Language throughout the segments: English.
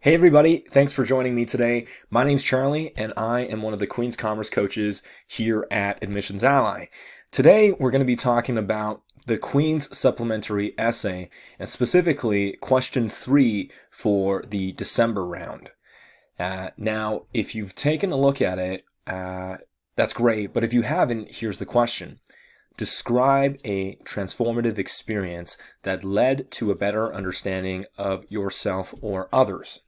Hey everybody, thanks for joining me today. My name's Charlie and I am one of the Queen's Commerce coaches here at Admissions Ally. Today we're going to be talking about the Queen's Supplementary essay and specifically question 3 for the December round. Now, if you've taken a look at it, that's great, but if you haven't, here's the question. Describe a transformative experience that led to a better understanding of yourself or others.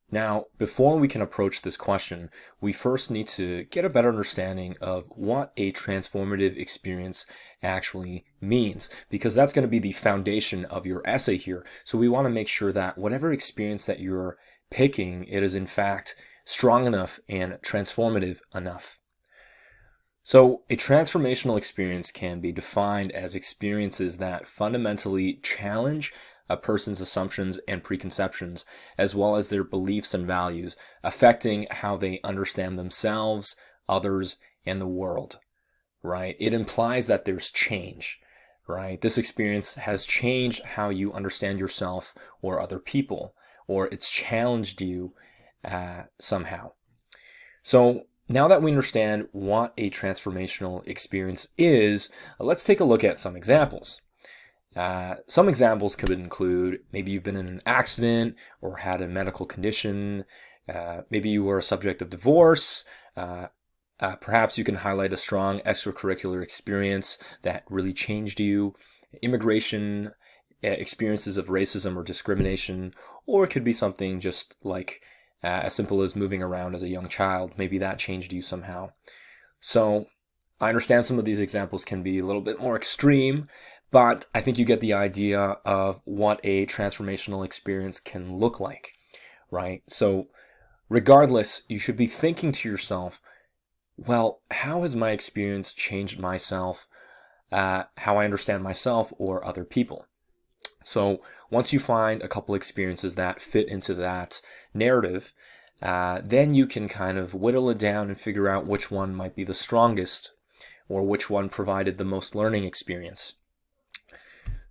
Now, before we can approach this question, we first need to get a better understanding of what a transformative experience actually means, because that's going to be the foundation of your essay here. So we want to make sure that whatever experience that you're picking, it is in fact strong enough and transformative enough. So a transformational experience can be defined as experiences that fundamentally challenge a person's assumptions and preconceptions, as well as their beliefs and values, affecting how they understand themselves, others, and the world, right? It implies that there's change, right? This experience has changed how you understand yourself or other people, or it's challenged you somehow. So now that we understand what a transformational experience is, let's take a look at some examples. Some examples could include maybe you've been in an accident or had a medical condition. Maybe you were a subject of divorce. Perhaps you can highlight a strong extracurricular experience that really changed you. Immigration, experiences of racism or discrimination, or it could be something just like as simple as moving around as a young child. Maybe that changed you somehow. So I understand some of these examples can be a little bit more extreme, but I think you get the idea of what a transformational experience can look like, right? So regardless, you should be thinking to yourself, well, how has my experience changed myself, how I understand myself or other people? So once you find a couple experiences that fit into that narrative, then you can kind of whittle it down and figure out which one might be the strongest or which one provided the most learning experience.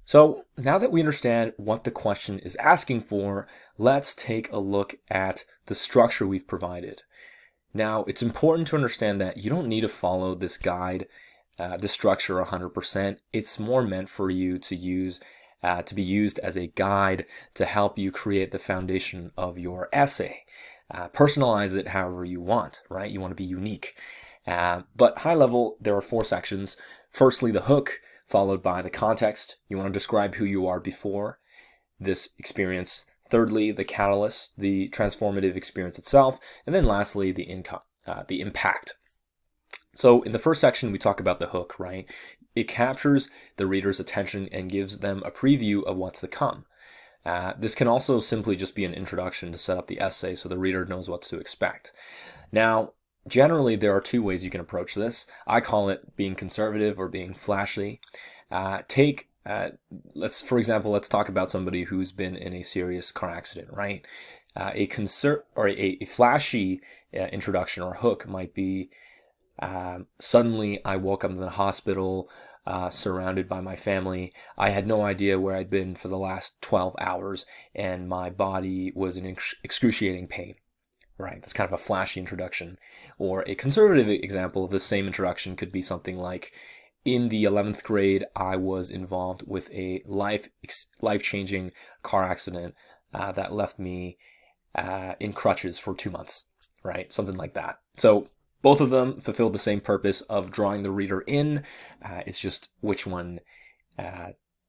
So now that we understand what the question is asking for, let's take a look at the structure we've provided. Now, it's important to understand that you don't need to follow this guide, the structure 100%. It's more meant for you to use, to be used as a guide to help you create the foundation of your essay. Personalize it however you want, right? You want to be unique. But high level, there are 4 sections. Firstly, the hook, followed by the context. You want to describe who you are before this experience. Thirdly, the catalyst, the transformative experience itself. And then lastly, the impact. So in the first section, we talk about the hook, right? It captures the reader's attention and gives them a preview of what's to come. This can also simply just be an introduction to set up the essay so the reader knows what to expect. Now, generally, there are 2 ways you can approach this. I call it being conservative or being flashy. For example, let's talk about somebody who's been in a serious car accident, right? A flashy introduction or hook might be, suddenly I woke up in the hospital, surrounded by my family. I had no idea where I'd been for the last 12 hours, and my body was in excruciating pain. Right, that's kind of a flashy introduction. Or a conservative example of the same introduction could be something like, in the 11th grade, I was involved with a life-changing car accident that left me in crutches for 2 months, right? Something like that. So both of them fulfill the same purpose of drawing the reader in. It's just which one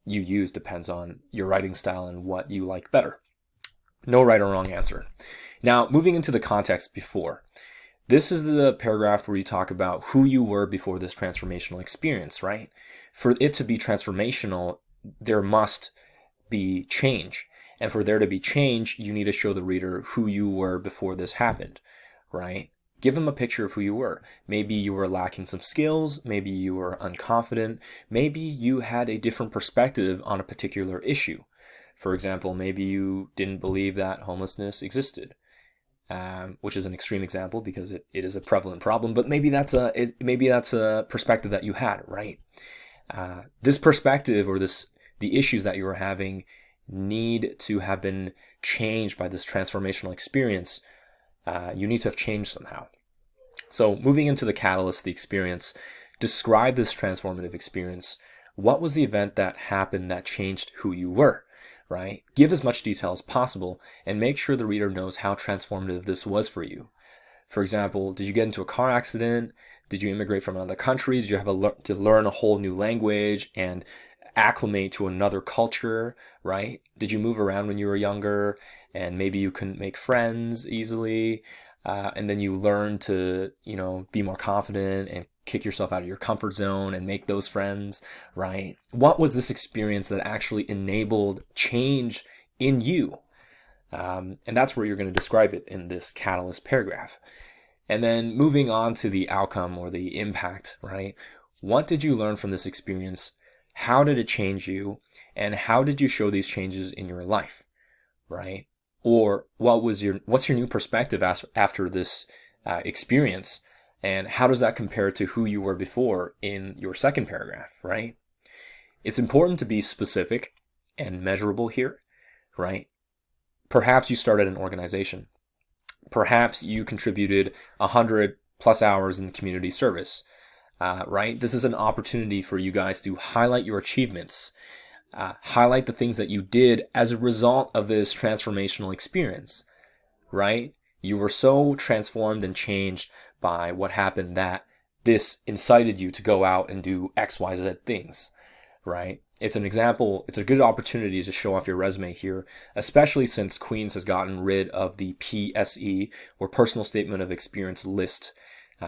you use depends on your writing style and what you like better. No right or wrong answer. Now, moving into the context before. This is the paragraph where you talk about who you were before this transformational experience, right? For it to be transformational, there must be change. And for there to be change, you need to show the reader who you were before this happened, right? Give them a picture of who you were. Maybe you were lacking some skills. Maybe you were unconfident. Maybe you had a different perspective on a particular issue. For example, maybe you didn't believe that homelessness existed. Which is an extreme example because it is a prevalent problem, but maybe that's a perspective that you had, right? This perspective or the issues that you were having need to have been changed by this transformational experience. You need to have changed somehow. So moving into the catalyst, the experience, describe this transformative experience. What was the event that happened that changed who you were, right? Give as much detail as possible and make sure the reader knows how transformative this was for you. For example, did you get into a car accident? Did you immigrate from another country? Did you have to learn a whole new language and acclimate to another culture, right? Did you move around when you were younger and maybe you couldn't make friends easily? And then you learn to, be more confident and kick yourself out of your comfort zone and make those friends, right? What was this experience that actually enabled change in you? And that's where you're going to describe it in this catalyst paragraph. And then moving on to the outcome or the impact, right? What did you learn from this experience? How did it change you? And how did you show these changes in your life, right? Or what's your new perspective after this experience? And how does that compare to who you were before in your second paragraph, right? It's important to be specific and measurable here, right? Perhaps you started an organization. Perhaps you contributed 100 plus hours in community service, right? This is an opportunity for you guys to highlight your achievements, highlight the things that you did as a result of this transformational experience, right? You were so transformed and changed by what happened that this incited you to go out and do X, Y, Z things, right? It's an example, it's a good opportunity to show off your resume here, especially since Queens has gotten rid of the PSE, or Personal Statement of Experience list.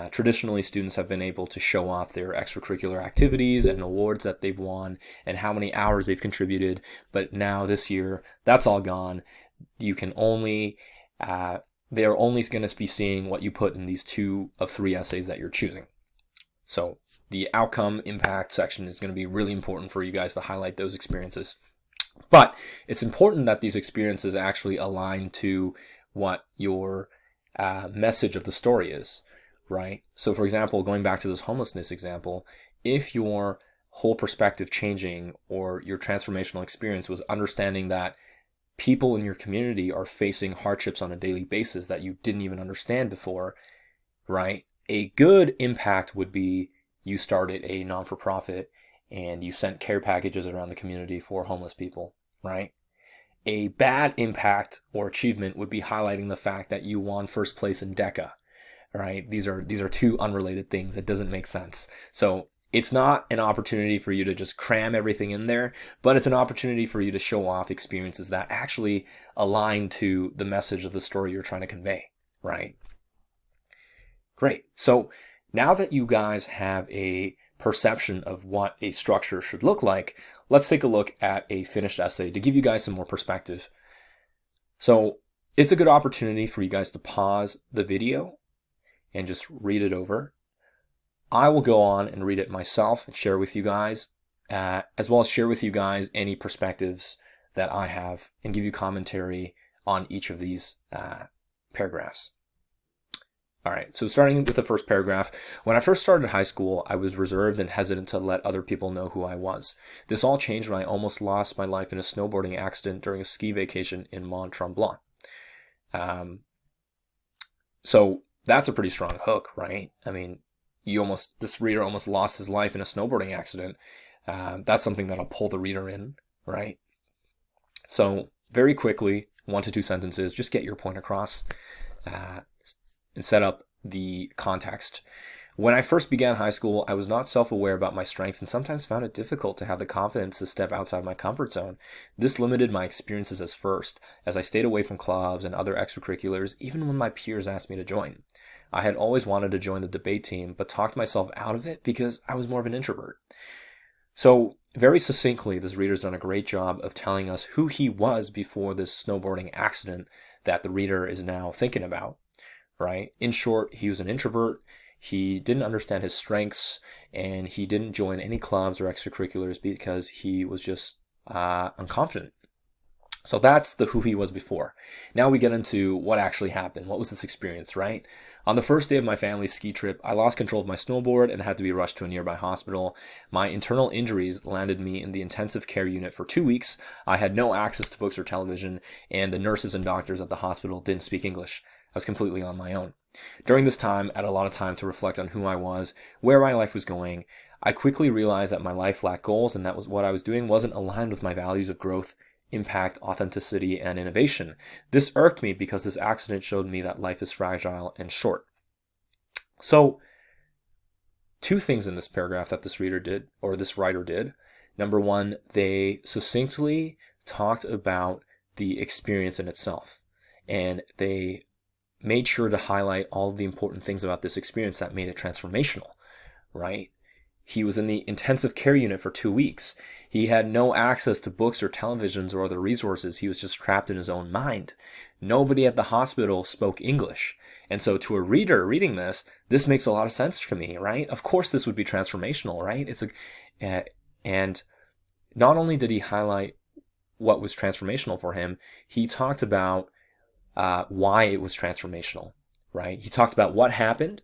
Traditionally, students have been able to show off their extracurricular activities and awards that they've won and how many hours they've contributed. But now this year, that's all gone. You can only, they're only going to be seeing what you put in these 2 of 3 essays that you're choosing. So the outcome impact section is going to be really important for you guys to highlight those experiences. But it's important that these experiences actually align to what your message of the story is, right? So for example, going back to this homelessness example, if your whole perspective changing or your transformational experience was understanding that people in your community are facing hardships on a daily basis that you didn't even understand before, right? A good impact would be you started a non-for-profit and you sent care packages around the community for homeless people, right? A bad impact or achievement would be highlighting the fact that you won first place in DECA, right? These are 2 unrelated things. It doesn't make sense. So it's not an opportunity for you to just cram everything in there, but it's an opportunity for you to show off experiences that actually align to the message of the story you're trying to convey, right? Great. So now that you guys have a perception of what a structure should look like, let's take a look at a finished essay to give you guys some more perspective. So it's a good opportunity for you guys to pause the video and just read it over. I will go on and read it myself and share with you guys, as well as share with you guys any perspectives that I have and give you commentary on each of these paragraphs. All right, so starting with the first paragraph, when I first started high school, I was reserved and hesitant to let other people know who I was. This all changed when I almost lost my life in a snowboarding accident during a ski vacation in Mont Tremblant. So that's a pretty strong hook, right? I mean, this reader almost lost his life in a snowboarding accident. That's something that'll pull the reader in, right? So very quickly, 1 to 2 sentences, just get your point across. And set up the context. When I first began high school, I was not self-aware about my strengths and sometimes found it difficult to have the confidence to step outside my comfort zone. This limited my experiences as I stayed away from clubs and other extracurriculars, even when my peers asked me to join. I had always wanted to join the debate team, but talked myself out of it because I was more of an introvert. So very succinctly, this reader's done a great job of telling us who he was before this snowboarding accident that the reader is now thinking about. Right? In short, he was an introvert. He didn't understand his strengths and he didn't join any clubs or extracurriculars because he was just unconfident. So that's the who he was before. Now we get into what actually happened. What was this experience, right? On the first day of my family's ski trip, I lost control of my snowboard and had to be rushed to a nearby hospital. My internal injuries landed me in the intensive care unit for 2 weeks. I had no access to books or television, and the nurses and doctors at the hospital didn't speak English. I was completely on my own. During this time, I had a lot of time to reflect on who I was, where my life was going. I quickly realized that my life lacked goals, and that was what I was doing wasn't aligned with my values of growth, impact, authenticity, and innovation. This irked me because this accident showed me that life is fragile and short. So, two things in this paragraph that this reader did, or this writer did. Number one, they succinctly talked about the experience in itself, and they made sure to highlight all of the important things about this experience that made it transformational, right? He was in the intensive care unit for 2 weeks. He had no access to books or televisions or other resources. He was just trapped in his own mind. Nobody at the hospital spoke English. And so to a reader reading this makes a lot of sense to me, right? Of course this would be transformational, right? And not only did he highlight what was transformational for him, he talked about why it was transformational, right? He talked about what happened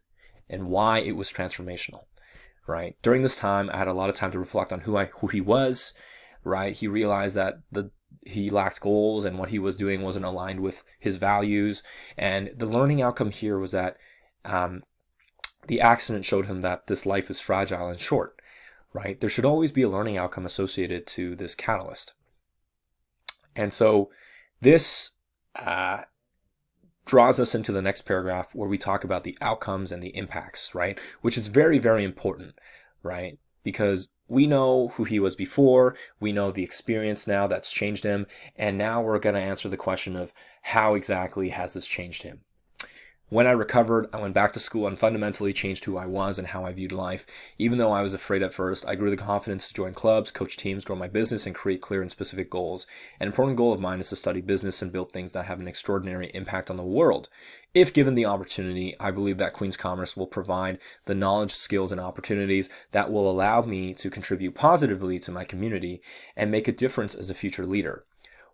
and why it was transformational. Right. During this time, I had a lot of time to reflect on who he was. Right. He realized that he lacked goals and what he was doing wasn't aligned with his values. And the learning outcome here was that the accident showed him that this life is fragile and short. Right. There should always be a learning outcome associated to this catalyst. And so this draws us into the next paragraph where we talk about the outcomes and the impacts, right? Which is very, very important, right? Because we know who he was before, we know the experience now that's changed him, and now we're going to answer the question of how exactly has this changed him? When I recovered, I went back to school and fundamentally changed who I was and how I viewed life. Even though I was afraid at first, I grew the confidence to join clubs, coach teams, grow my business, and create clear and specific goals. An important goal of mine is to study business and build things that have an extraordinary impact on the world. If given the opportunity, I believe that Queen's Commerce will provide the knowledge, skills, and opportunities that will allow me to contribute positively to my community and make a difference as a future leader.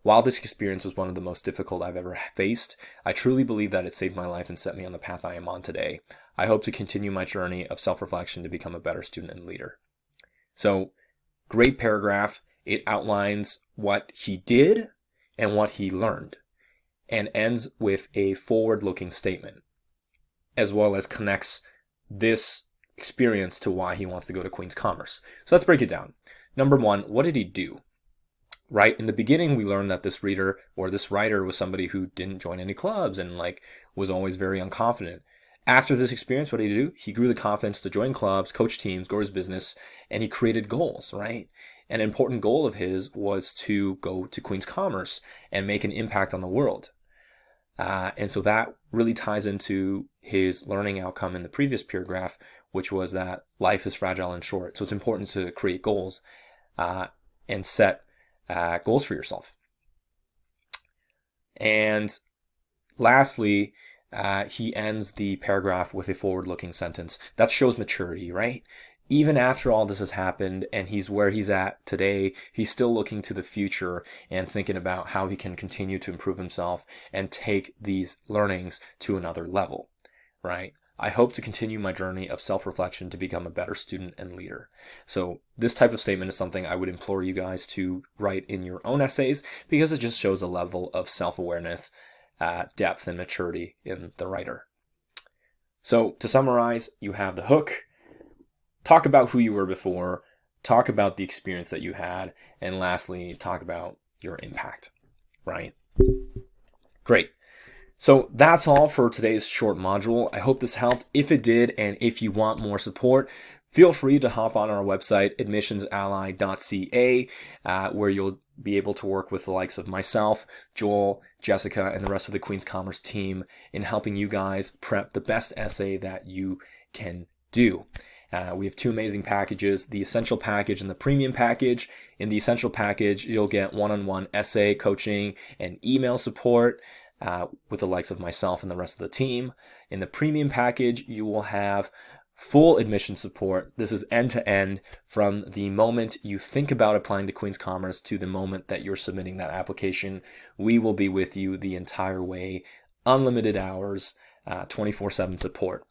While this experience was one of the most difficult I've ever faced, I truly believe that it saved my life and set me on the path I am on today. I hope to continue my journey of self-reflection to become a better student and leader. So, great paragraph. It outlines what he did and what he learned, and ends with a forward-looking statement, as well as connects this experience to why he wants to go to Queen's Commerce. So let's break it down. Number one, what did he do? Right? In the beginning, we learned that this reader or this writer was somebody who didn't join any clubs and was always very unconfident. After this experience, what did he do? He grew the confidence to join clubs, coach teams, grow his business, and he created goals, right? An important goal of his was to go to Queen's Commerce and make an impact on the world. And so that really ties into his learning outcome in the previous paragraph, which was that life is fragile and short. So it's important to create goals and set goals for yourself. And lastly, he ends the paragraph with a forward-looking sentence. That shows maturity, right? Even after all this has happened and he's where he's at today, he's still looking to the future and thinking about how he can continue to improve himself and take these learnings to another level, right? I hope to continue my journey of self-reflection to become a better student and leader. So this type of statement is something I would implore you guys to write in your own essays because it just shows a level of self-awareness, depth, and maturity in the writer. So to summarize, you have the hook, talk about who you were before, talk about the experience that you had, and lastly, talk about your impact, right? Great. So that's all for today's short module. I hope this helped. If it did, and if you want more support, feel free to hop on our website, admissionsally.ca, where you'll be able to work with the likes of myself, Joel, Jessica, and the rest of the Queen's Commerce team in helping you guys prep the best essay that you can do. We have two amazing packages, the Essential Package and the Premium Package. In the Essential Package, you'll get one-on-one essay coaching and email support with the likes of myself and the rest of the team. In the Premium Package, you will have full admission support. This is end to end from the moment you think about applying to Queen's Commerce to the moment that you're submitting that application. We will be with you the entire way, unlimited hours, 24/7 support.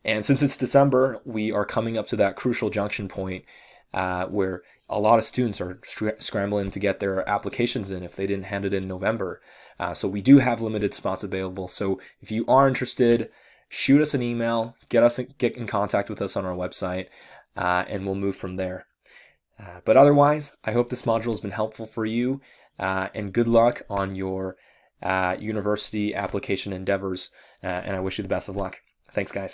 And since it's December, we are coming up to that crucial junction point where a lot of students are scrambling to get their applications in if they didn't hand it in November. So we do have limited spots available. So if you are interested, shoot us an email, get in contact with us on our website, and we'll move from there. But otherwise, I hope this module has been helpful for you, and good luck on your university application endeavors, and I wish you the best of luck. Thanks, guys.